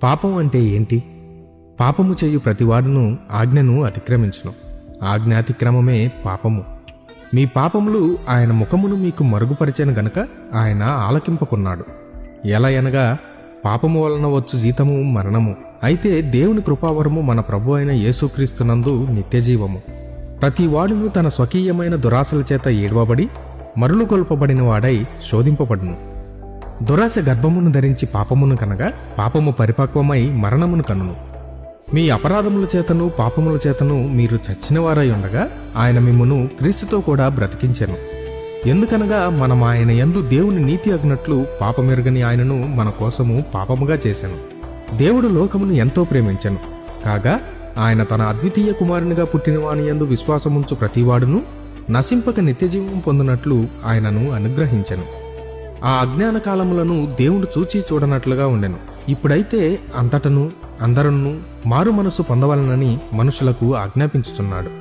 పాపం అంటే ఏంటి? పాపము చేయు ప్రతివాడును ఆజ్ఞను అతిక్రమించును. ఆజ్ఞాతిక్రమమే పాపము. మీ పాపములు ఆయన ముఖమును మీకు మరుగుపరిచెను గనుక ఆయన ఆలకింపకున్నాడు. ఎలా అనగా పాపము వలన వచ్చు జీతము మరణము, అయితే దేవుని కృపావరము మన ప్రభు అయిన యేసుక్రీస్తునందు నిత్యజీవము. ప్రతివాడును తన స్వకీయమైన దురాశల చేత ఏడవబడి మరులు కొల్పబడిన వాడై శోధింపబడును. దురాశ గర్భమును ధరించి పాపమును కనగా పాపము పరిపక్వమై మరణమును కనును. మీ అపరాధముల చేతను పాపముల చేతను మీరు చచ్చినవారై ఉండగా ఆయన మిమ్మును క్రీస్తుతో కూడా బ్రతికించెను. ఎందుకనగా మనం ఆయన యందు దేవుని నీతి అగినట్లు పాపమెరుగని ఆయనను మన కోసము పాపముగా చేసెను. దేవుడు లోకమును ఎంతో ప్రేమించెను కాగా ఆయన తన అద్వితీయ కుమారునిగా పుట్టిన వాని యందు విశ్వాసముంచు ప్రతివాడును నశింపక నిత్యజీవం పొందినట్లు ఆయనను అనుగ్రహించెను. ఆ అజ్ఞాన కాలములను దేవుడు చూచి చూడనట్లుగా ఉండెను. ఇప్పుడైతే అంతటను అందరూ మారు మనసు పొందవలనని మనుషులకు ఆజ్ఞాపించుచున్నాడు.